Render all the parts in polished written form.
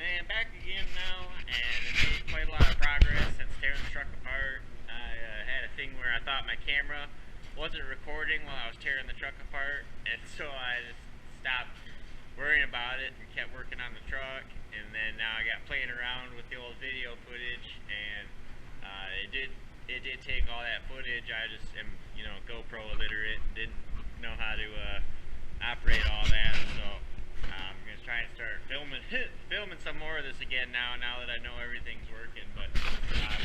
And back again now, and it made quite a lot of progress since tearing the truck apart. I had a thing where I thought my camera wasn't recording while I was tearing the truck apart, and so I just stopped worrying about it and kept working on the truck. And then now I got playing around with the old video footage, and it did take all that footage. I just am, GoPro illiterate and didn't know how to operate all that, so I'm going to try and start filming some more of this again now that I know everything's working. But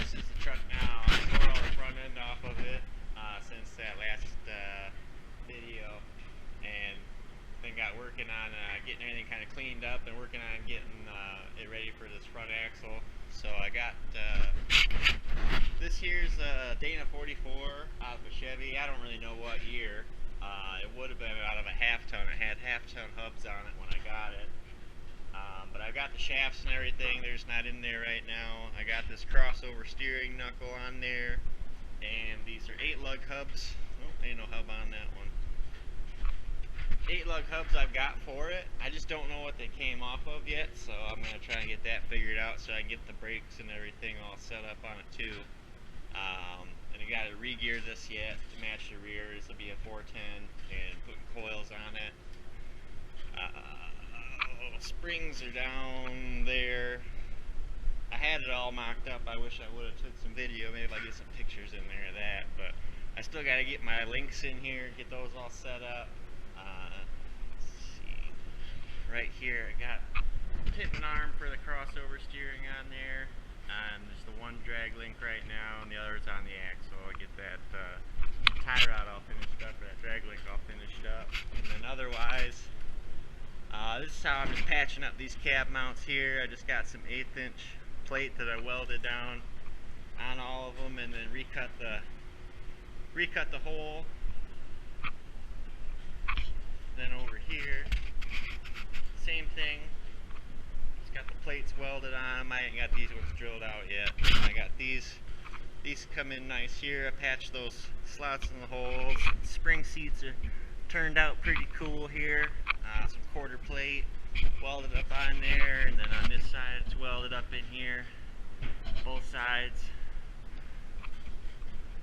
this is the truck now. I tore all the front end off of it since that last video, and then got working on getting everything kind of cleaned up and working on getting it ready for this front axle. So I got this here's a Dana 44 out of a Chevy. I don't really know what year. It would have been out of a half-ton. It had half-ton hubs on it when I got it. But I've got the shafts and everything. They're just not in there right now. I got this crossover steering knuckle on there. And these are 8-lug hubs. Oh, ain't no hub on that one. 8-lug hubs I've got for it. I just don't know what they came off of yet, so I'm going to try and get that figured out so I can get the brakes and everything all set up on it too. And I got to re-gear this yet to match the rear. This will be a 410 and putting coils on it. Springs are down there. I had it all mocked up. I wish I would have took some video. Maybe I'll get some pictures in there of that. But I still got to get my links in here, get those all set up. Let's see. Right here, I got a pivot arm for the crossover steering on there. And there's the one drag link right now, and the other's on the axle. I'll get that tie rod all finished up, or that drag link all finished up. And then otherwise, this is how I'm just patching up these cab mounts here. I just got some 1/8 inch plate that I welded down on all of them, and then recut the hole. Then over here, same thing. Got the plates welded on them. I ain't got these ones drilled out yet. I got these come in nice here. I patched those slots in the holes. Spring seats are turned out pretty cool here. Some quarter plate welded up on there, and then on this side it's welded up in here, both sides.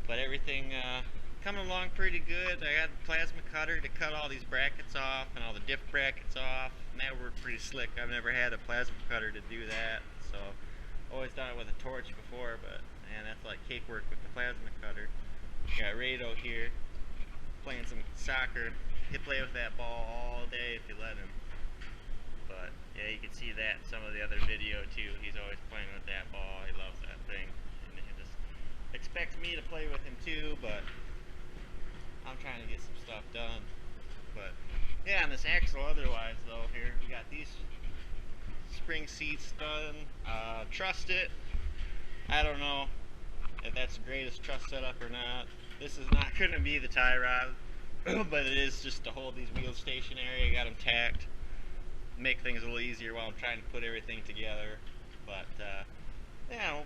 But everything coming along pretty good. I got a plasma cutter to cut all these brackets off and all the diff brackets off, and that worked pretty slick. I've never had a plasma cutter to do that, so always done it with a torch before, but man, that's like cake work with the plasma cutter. Got Rado here playing some soccer. He'll play with that ball all day if you let him. But yeah, you can see that in some of the other video too. He's always playing with that ball. He loves that thing, and he just expects me to play with him too, but I'm trying to get some stuff done. But yeah, on this axle otherwise though, here we got these spring seats done. Trussed it. I don't know if that's the greatest truss setup or not. This is not going to be the tie rod, but it is just to hold these wheels stationary. I got them tacked, make things a little easier while I'm trying to put everything together. But yeah,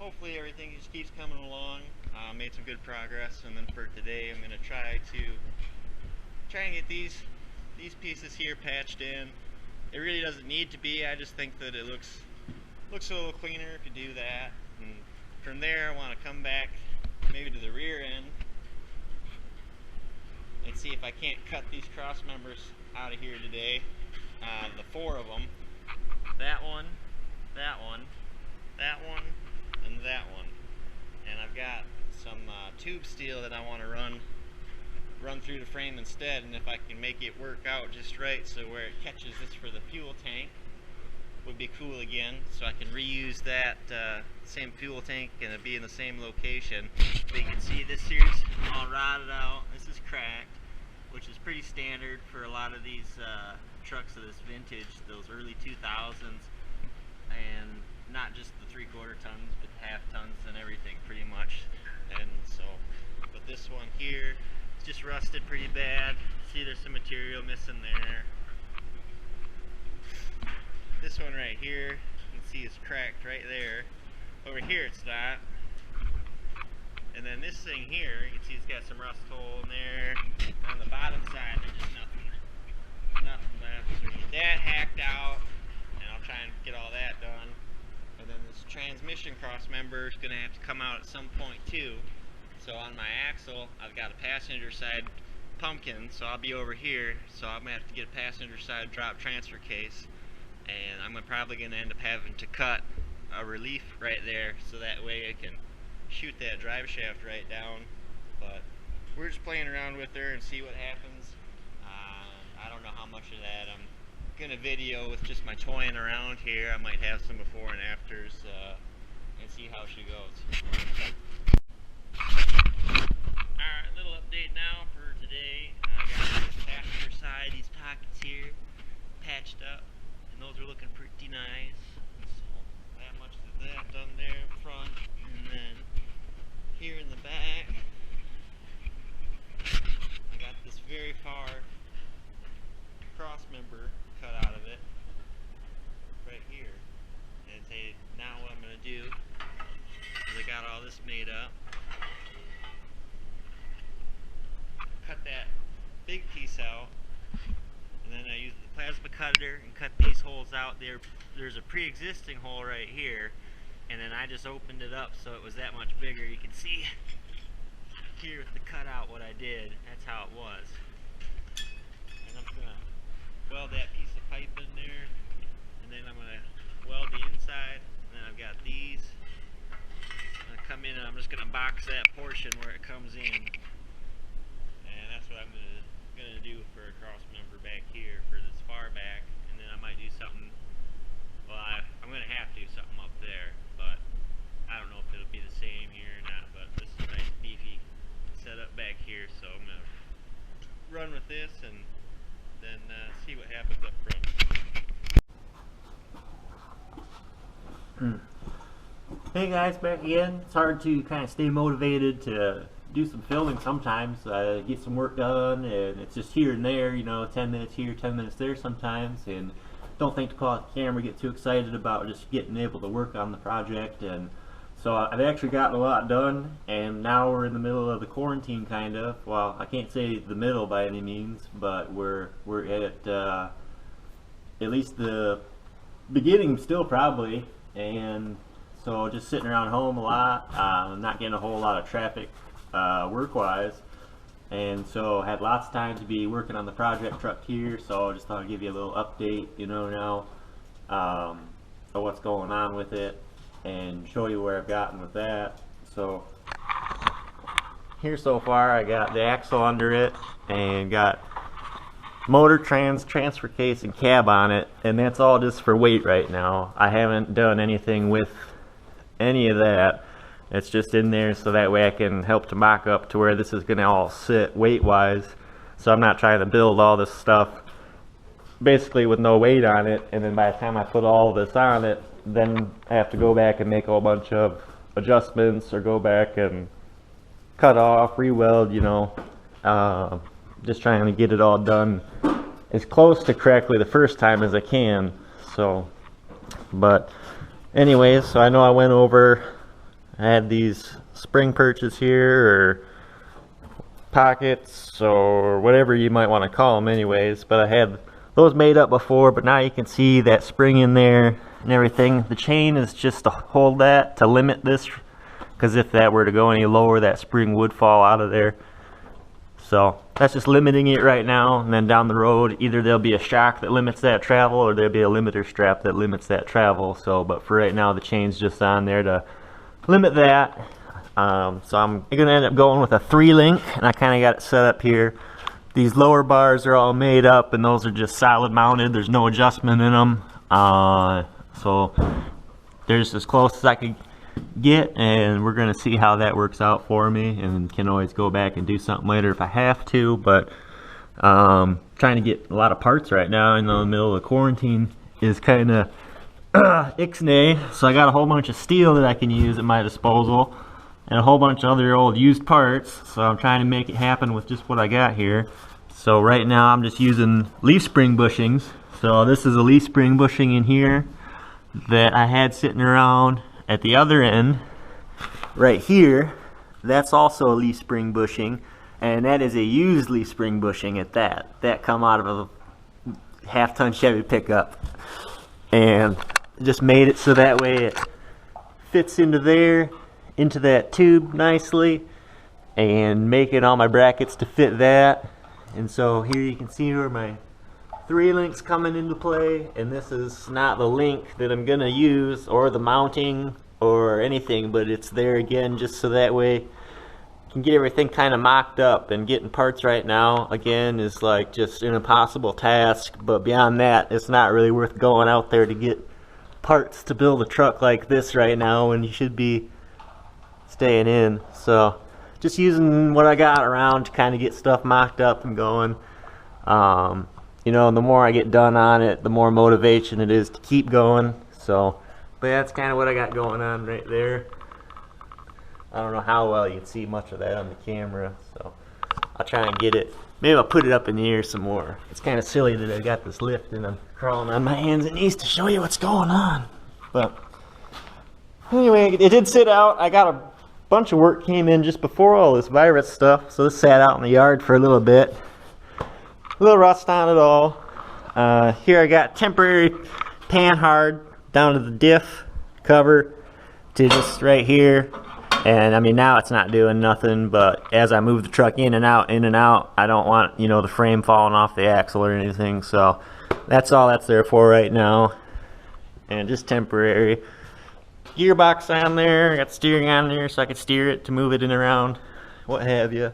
hopefully everything just keeps coming along. Made some good progress, and then for today I'm going to try and get these pieces here patched in. It really doesn't need to be. I just think that it looks a little cleaner if you do that. And from there I want to come back maybe to the rear end and see if I can't cut these cross members out of here today. The 4 of them. That one, that one, that one, and that one. And I've got some tube steel that I want to run through the frame instead, and if I can make it work out just right so where it catches this for the fuel tank would be cool again, so I can reuse that same fuel tank and it'll be in the same location. But you can see this here's all rotted out. This is cracked, which is pretty standard for a lot of these trucks of this vintage, those early 2000s, and not just the 3/4 tons, but half tons and everything pretty much. And so, but this one here, it's just rusted pretty bad. See, there's some material missing there. This one right here, you can see it's cracked right there. Over here it's not. And then this thing here, you can see it's got some rust hole in there. On the bottom side, there's just nothing left. So we get that hacked out, and I'll try and get all that piston cross member is going to have to come out at some point too. So on my axle, I've got a passenger side pumpkin, so I'll be over here, so I'm going to have to get a passenger side drop transfer case, and I'm probably going to end up having to cut a relief right there, so that way I can shoot that drive shaft right down. But we're just playing around with her and see what happens. I don't know how much of that I'm going to video with just my toying around here. I might have some before and afters and see how she goes. Alright, little update now for today. I got this passenger side, these pockets here, patched up, and those are looking pretty nice. So that much of that done there in front, and then here in the back, I got this very far cross member cut out of it, right here. And say, now what I'm going to do is I got all this made up. Cut that big piece out, and then I use the plasma cutter and cut these holes out. There's a pre-existing hole right here, and then I just opened it up so it was that much bigger. You can see here with the cutout what I did. That's how it was. And I'm gonna weld that piece of pipe in there, and then I'm gonna weld the inside, and then I've got these. I'm gonna come in and I'm just gonna box that portion where it comes in. That's what I'm gonna do for a cross member back here for this far back, and then I might do something. Well, I'm gonna have to do something up there, but I don't know if it'll be the same here or not. But this is a nice beefy setup back here, so I'm gonna run with this and then see what happens up front. Hey guys, back again. It's hard to kind of stay motivated to do some filming sometimes, get some work done, and it's just here and there, you know, 10 minutes here, 10 minutes there sometimes, and don't think to call out the camera, get too excited about just getting able to work on the project. And so I've actually gotten a lot done, and now we're in the middle of the quarantine, kind of. Well, I can't say the middle by any means, but we're at least the beginning still probably, and so just sitting around home a lot, not getting a whole lot of traffic work-wise, and so had lots of time to be working on the project truck here. So I just thought I'd give you a little update, you know, now of what's going on with it and show you where I've gotten with that. So here so far I got the axle under it and got motor, transfer case, and cab on it, and that's all just for weight right now. I haven't done anything with any of that. It's just in there so that way I can help to mock up to where this is going to all sit weight wise. So I'm not trying to build all this stuff basically with no weight on it, and then by the time I put all this on it, then I have to go back and make a whole bunch of adjustments or go back and cut off, re-weld, you know, just trying to get it all done as close to correctly the first time as I can. So, but anyways, so I know I went over, I had these spring perches here, or pockets, or whatever you might want to call them anyways, but I had those made up before, but now you can see that spring in there and everything. The chain is just to hold that, to limit this, because if that were to go any lower, that spring would fall out of there. So that's just limiting it right now, and then down the road either there'll be a shock that limits that travel, or there'll be a limiter strap that limits that travel. So, but for right now the chain's just on there to limit that. So I'm gonna end up going with a 3-link, and I kind of got it set up here. These lower bars are all made up, and those are just solid mounted. There's no adjustment in them. So there's as close as I could get, and we're gonna see how that works out for me, and can always go back and do something later if I have to. But trying to get a lot of parts right now in the middle of the quarantine is kind of ixnay. So I got a whole bunch of steel that I can use at my disposal, and a whole bunch of other old used parts. So I'm trying to make it happen with just what I got here. So right now I'm just using leaf spring bushings. So this is a leaf spring bushing in here that I had sitting around. At the other end, right here, that's also a leaf spring bushing, and that is a used leaf spring bushing at that. That come out of a half-ton Chevy pickup, and just made it so that way it fits into there, into that tube nicely, and making all my brackets to fit that. And so here you can see where my 3 links coming into play, and this is not the link that I'm gonna use or the mounting or anything, but it's there again just so that way you can get everything kind of mocked up. And getting parts right now again is like just an impossible task, but beyond that it's not really worth going out there to get parts to build a truck like this right now when you should be staying in. So just using what I got around to kind of get stuff mocked up and going. You know, the more I get done on it, the more motivation it is to keep going. So, but that's kind of what I got going on right there. I don't know how well you can see much of that on the camera, so I'll try and get it. Maybe I'll put it up in the air some more. It's kind of silly that I got this lift and I'm crawling on my hands and knees to show you what's going on. But anyway, it did sit out. I got a bunch of work came in just before all this virus stuff, so this sat out in the yard for a little bit. A little rust on it all. Here I got temporary pan hard down to the diff cover to just right here. And I mean, now it's not doing nothing, but as I move the truck in and out, I don't want, you know, the frame falling off the axle or anything. So that's all that's there for right now. And just temporary. Gearbox on there, got steering on there so I can steer it to move it in around, what have you.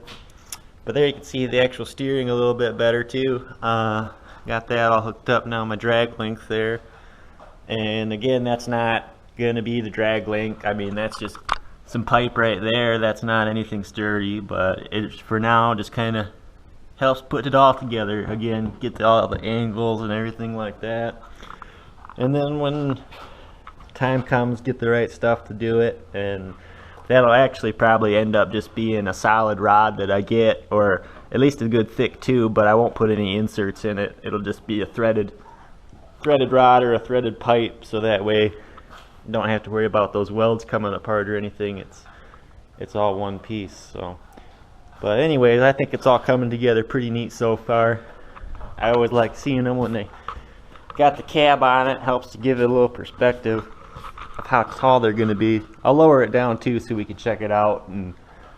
But there you can see the actual steering a little bit better too. Got that all hooked up now, my drag link there. And again, that's not gonna be the drag link. I mean, that's just some pipe right there. That's not anything sturdy, but it for now just kind of helps put it all together. Again, get all the angles and everything like that. And then when time comes, get the right stuff to do it, and that'll actually probably end up just being a solid rod that I get, or at least a good thick tube, but I won't put any inserts in it. It'll just be a threaded rod or a threaded pipe, so that way you don't have to worry about those welds coming apart or anything. It's all one piece. So, but anyways, I think it's all coming together pretty neat so far. I always like seeing them when they got the cab on it. Helps to give it a little perspective of how tall they're going to be. I'll lower it down too so we can check it out and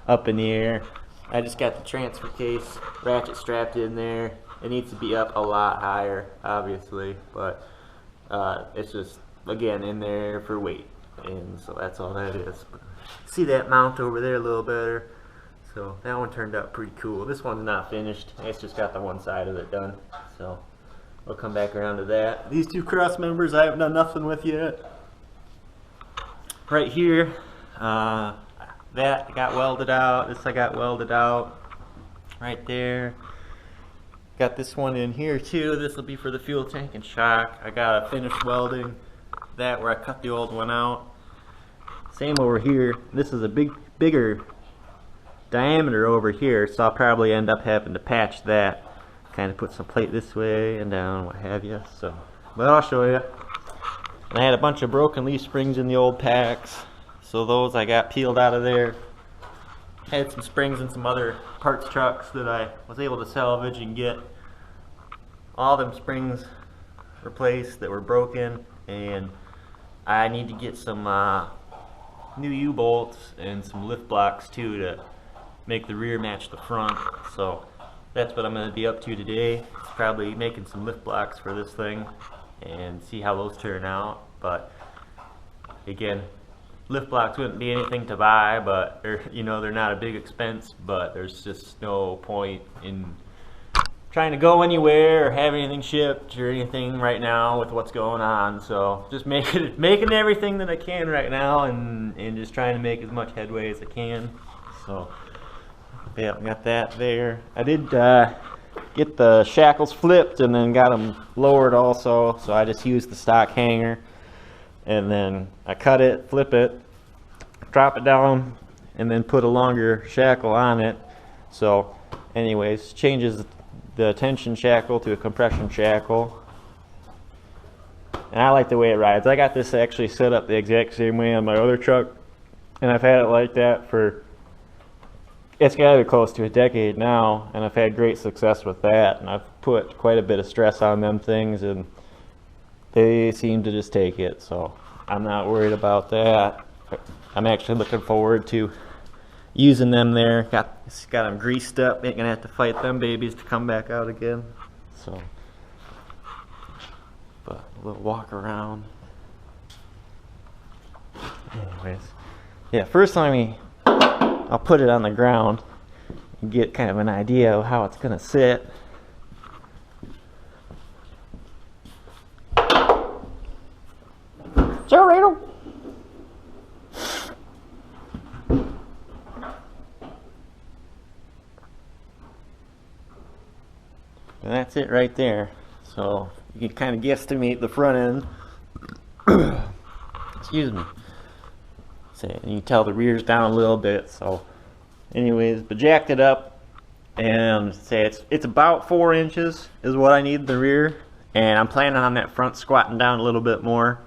up in the air. I just got the transfer case ratchet strapped in there. It needs to be up a lot higher, obviously, but it's just, again, in there for weight, and so that's all that is. But see that mount over there a little better. So that one turned out pretty cool. This one's not finished. It's just got the one side of it done. So we'll come back around to that. These two cross members I haven't done nothing with yet. Right here, that got welded out. This I got welded out right there. Got this one in here too. This will be for the fuel tank and shock. I got a finished welding that where I cut the old one out. Same over here. This is a bigger diameter over here, so I'll probably end up having to patch that. Kind of put some plate this way and down, what have you. So, but I'll show you. I had a bunch of broken leaf springs in the old packs, so those I got peeled out of there. Had some springs and some other parts trucks that I was able to salvage and get all them springs replaced that were broken, and I need to get some new U-bolts and some lift blocks too to make the rear match the front. So that's what I'm going to be up to today. It's probably making some lift blocks for this thing and see how those turn out. But again, lift blocks wouldn't be anything to buy, but you know, they're not a big expense, but there's just no point in trying to go anywhere or have anything shipped or anything right now with what's going on. So just making everything that I can right now, and just trying to make as much headway as I can. So yeah, got that there. I did get the shackles flipped and then got them lowered also, so I just used the stock hanger, and then I cut it, flip it, drop it down, and then put a longer shackle on it. So anyways, changes the tension shackle to a compression shackle, and I like the way it rides. I got this actually set up the exact same way on my other truck, and I've had it like that for, it's got to be close to a decade now, and I've had great success with that, and I've put quite a bit of stress on them things, and they seem to just take it, so I'm not worried about that. I'm actually looking forward to using them there. Got them greased up. Ain't gonna have to fight them babies to come back out again. So, but a little walk around. Anyways, yeah. First time I'll put it on the ground and get kind of an idea of how it's gonna sit. And that's it right there. So you can kind of guesstimate the front end. Excuse me. So you can tell the rear's down a little bit. So, anyways, but jacked it up, and say it's about 4 inches is what I need in the rear, and I'm planning on that front squatting down a little bit more.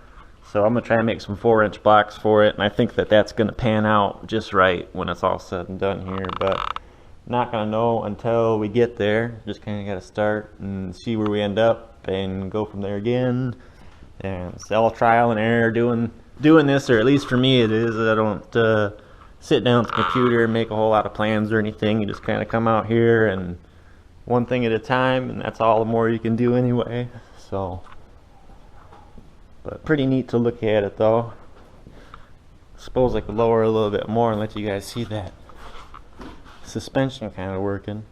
So I'm gonna try and make some 4-inch blocks for it, and I think that that's gonna pan out just right when it's all said and done here. But not gonna know until we get there. Just kind of gotta start and see where we end up and go from there again. And it's all trial and error doing this, or at least for me it is. I don't sit down at the computer and make a whole lot of plans or anything. You just kind of come out here and one thing at a time, and that's all the more you can do anyway. So, but pretty neat to look at it though. Suppose I could lower a little bit more and let you guys see that suspension kind of working.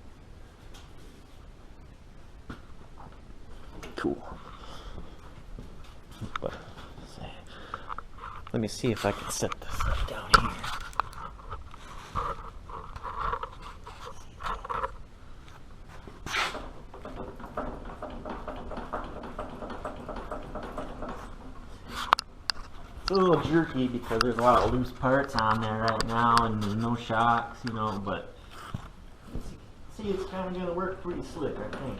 Cool. But let me see if I can set this up down here. It's a little jerky because there's a lot of loose parts on there right now and there's no shocks, you know, but see, it's kind of going to work pretty slick, I think.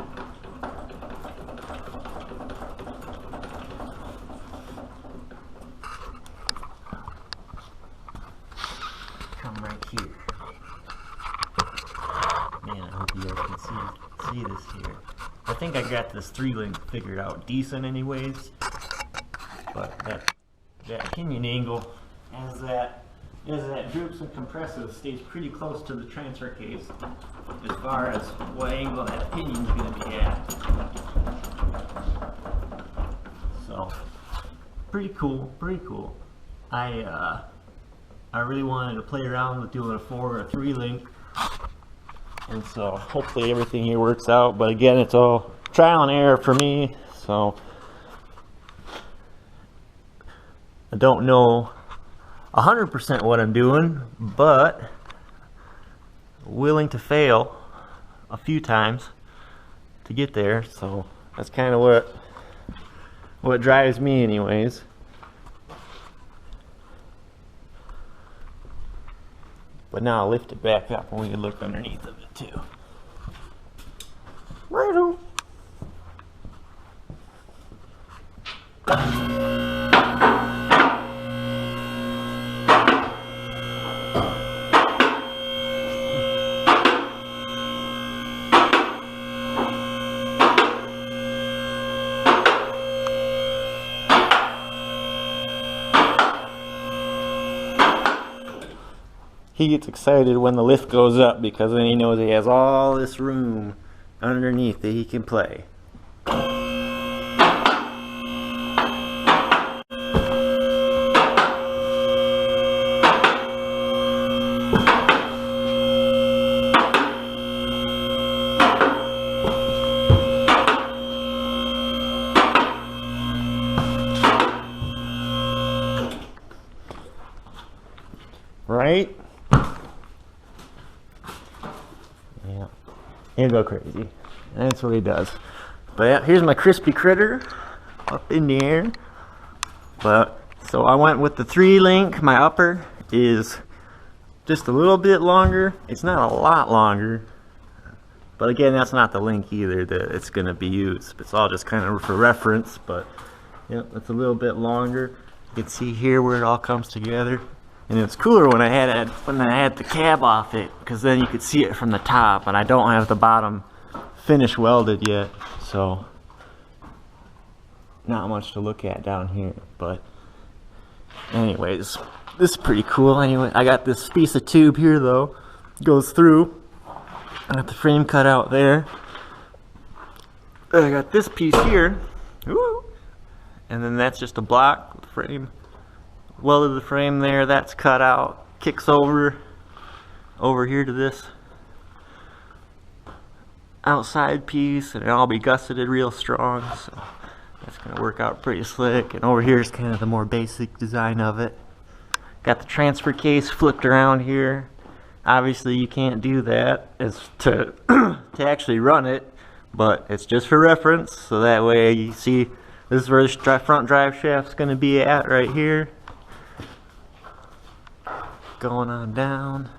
Come right here. Man, I hope you guys can see this here. I think I got this 3-link figured out decent anyways, but that pinion angle, as that droops and compresses, stays pretty close to the transfer case as far as what angle that pinion's going to be at. So, pretty cool. I really wanted to play around with doing a 4 or a 3-link, and so hopefully everything here works out. But again, it's all trial and error for me, so I don't know 100% what I'm doing, but willing to fail a few times to get there. So that's kind of what drives me anyways. But now I'll lift it back up and we can look underneath of it too. Right-o. He gets excited when the lift goes up because then he knows he has all this room underneath that he can play. Right? Yeah, he'll go crazy. That's what he does. But yeah, here's my crispy critter up in the air. But so I went with the 3-link. My upper is just a little bit longer. It's not a lot longer, but again, that's not the link either that it's going to be used. It's all just kind of for reference. But yeah, it's a little bit longer. You can see here where it all comes together. And it's cooler when I had the cab off it, because then you could see it from the top, and I don't have the bottom finish welded yet, so not much to look at down here. But anyways, this is pretty cool. Anyway, I got this piece of tube here though, goes through. I got the frame cut out there. I got this piece here. Woo! And then that's just a block frame. Welded the frame there, that's cut out. Kicks over here to this outside piece, and it'll all be gusseted real strong, so that's gonna work out pretty slick. And over here is kind of the more basic design of it. Got the transfer case flipped around here. Obviously you can't do that as to to actually run it, but it's just for reference, so that way you see this is where the front drive shaft's gonna be at, right here. Going on down.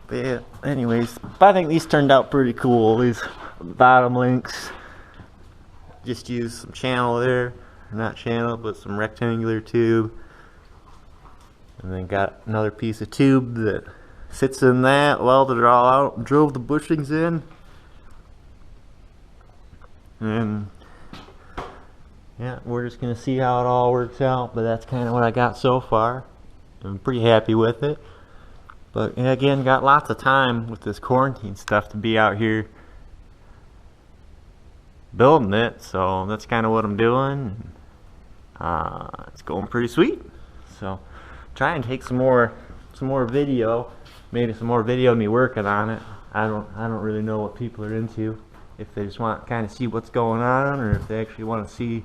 But yeah, anyways, I think these turned out pretty cool. These bottom links, just use some channel there, not channel, but some rectangular tube, and then got another piece of tube that sits in that, welded it all out, drove the bushings in, and yeah, we're just gonna see how it all works out. But that's kind of what I got so far. I'm pretty happy with it. But again, got lots of time with this quarantine stuff to be out here building it, so that's kind of what I'm doing. It's going pretty sweet. So try and take some more video, maybe some more video of me working on it. I don't really know what people are into, if they just want to kind of see what's going on, or if they actually want to see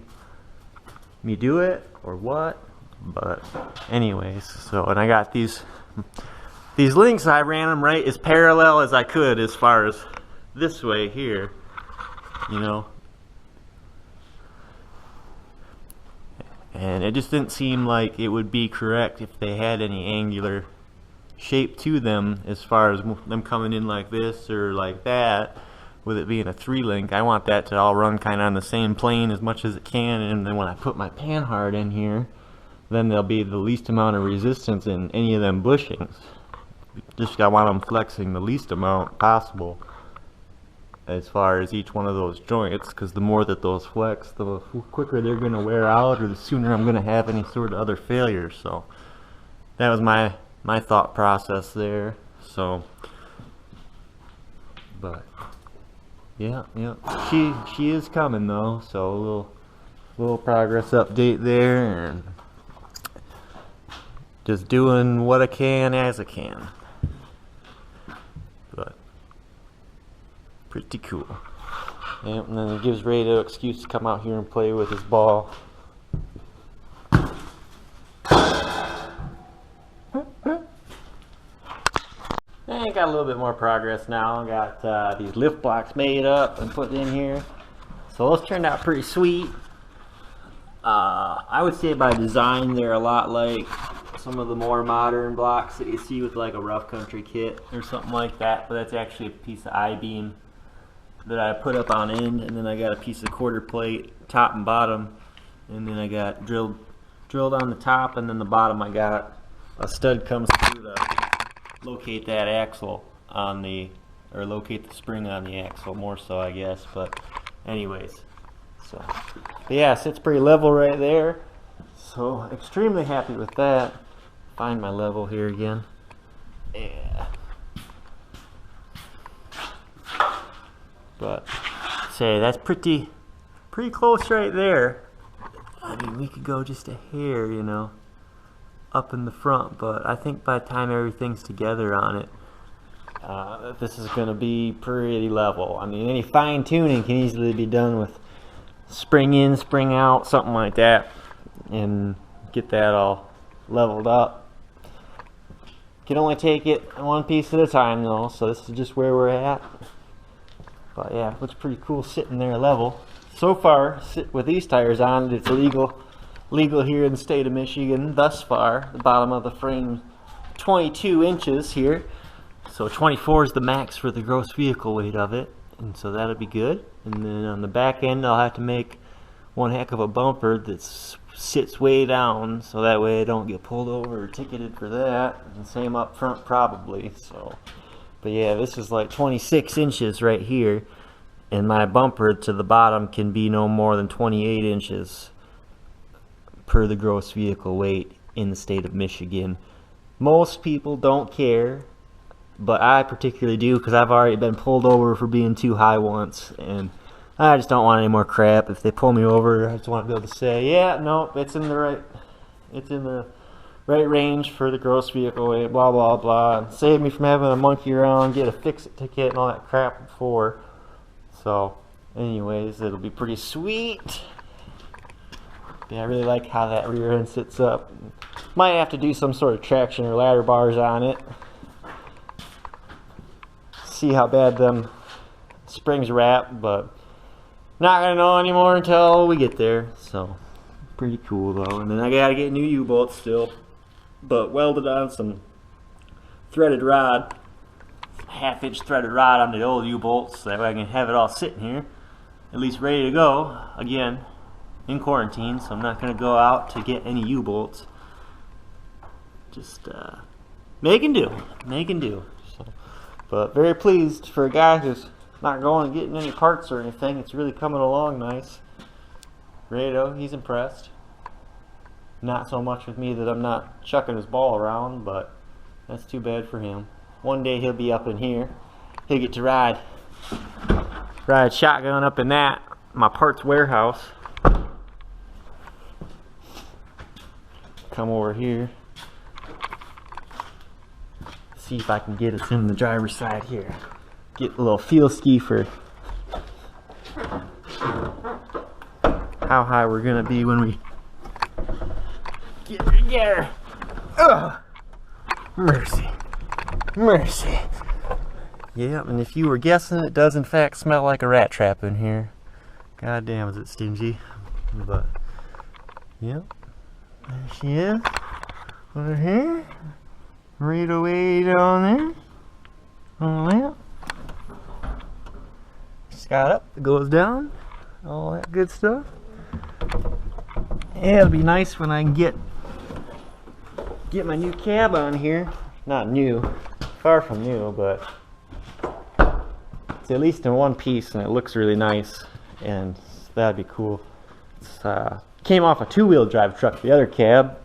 me do it or what. But anyways, so, and I got these links, I ran them right as parallel as I could as far as this way here, you know, and it just didn't seem like it would be correct if they had any angular shape to them, as far as them coming in like this or like that, with it being a 3-link. I want that to all run kind of on the same plane as much as it can, and then when I put my panhard in here, then there'll be the least amount of resistance in any of them bushings. Just I want them flexing the least amount possible as far as each one of those joints, because the more that those flex, the quicker they're going to wear out, or the sooner I'm going to have any sort of other failures. So that was my thought process there. So, but yeah, she is coming though. So a little progress update there, and just doing what I can as I can. But pretty cool. Yep, and then it gives Ray the excuse to come out here and play with his ball. I got a little bit more progress now. I got these lift blocks made up and put in here. So those turned out pretty sweet. I would say by design they're a lot like some of the more modern blocks that you see with like a rough country kit or something like that, but that's actually a piece of I-beam that I put up on end, and then I got a piece of quarter plate top and bottom, and then I got drilled on the top, and then the bottom I got a stud comes through to locate that axle on the, or locate the spring on the axle more so I guess. But anyways, so but yeah, sits pretty level right there, so extremely happy with that. Find my level here again. Yeah. But say that's pretty close right there. I mean, we could go just a hair, you know, up in the front, but I think by the time everything's together on it, this is going to be pretty level. I mean, any fine tuning can easily be done with spring in, spring out, something like that, and get that all leveled up. Can only take it one piece at a time though, so this is just where we're at. But yeah, it looks pretty cool sitting there level. So far, with these tires on, it's legal here in the state of Michigan thus far. The bottom of the frame 22 inches here, so 24 is the max for the gross vehicle weight of it, and so that'll be good. And then on the back end I'll have to make one heck of a bumper that sits way down, so that way I don't get pulled over or ticketed for that, and same up front probably. So but yeah, this is like 26 inches right here, and my bumper to the bottom can be no more than 28 inches per the gross vehicle weight in the state of Michigan. Most people don't care, but I particularly do, because I've already been pulled over for being too high once, and I just don't want any more crap. If they pull me over, I just want to be able to say, yeah, no, it's in the right range for the gross vehicle weight, blah blah blah, and save me from having a monkey around, get a fix-it ticket and all that crap before. So anyways, it'll be pretty sweet. Yeah, I really like how that rear end sits up. Might have to do some sort of traction or ladder bars on it. See how bad them springs wrap, but not gonna know anymore until we get there. So pretty cool though. And then I gotta get new U-bolts still, but welded on some threaded rod, half-inch threaded rod on the old U-bolts, so that way I can have it all sitting here, at least ready to go. Again, in quarantine, so I'm not gonna go out to get any U-bolts. Just making do. So, but very pleased for a guy who's not going and getting any parts or anything. It's really coming along nice. Rado, he's impressed. Not so much with me that I'm not chucking his ball around, but that's too bad for him. One day he'll be up in here. He'll get to ride shotgun up in that, my parts warehouse. Come over here. See if I can get us in the driver's side here. Get a little feel ski for how high we're gonna be when we get together. Ugh! Mercy. Yeah, and if you were guessing, it does in fact smell like a rat trap in here. God damn, is it stingy. But, yep. There she is. Over here. Right away down there. On the lamp. Got up, it goes down, all that good stuff. Yeah, it'll be nice when I can get my new cab on here. Not new, far from new, but it's at least in one piece and it looks really nice, and that'd be cool. It's came off a two-wheel drive truck. The other cab,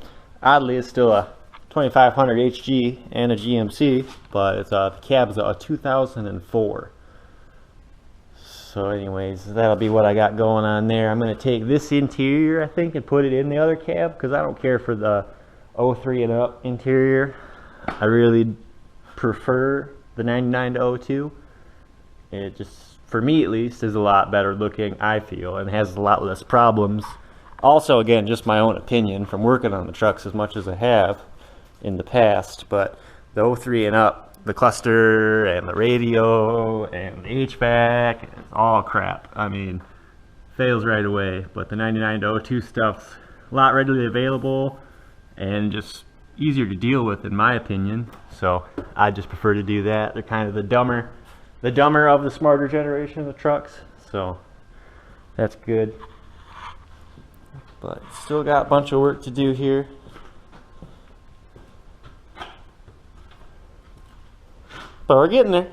oddly, is still a 2500 HG and a GMC, but it's the cab's a 2004. So anyways, that'll be what I got going on there. I'm going to take this interior, I think, and put it in the other cab, because I don't care for the 03 and up interior. I really prefer the 99 to 02. It just, for me at least, is a lot better looking, I feel, and has a lot less problems. Also, again, just my own opinion from working on the trucks as much as I have in the past, but the 03 and up, the cluster and the radio and the HVAC, it's all crap. I mean, fails right away. But the 99 to 02 stuff's a lot readily available and just easier to deal with, in my opinion. So I just prefer to do that. They're kind of the dumber of the smarter generation of the trucks. So that's good. But still got a bunch of work to do here. But we're getting there.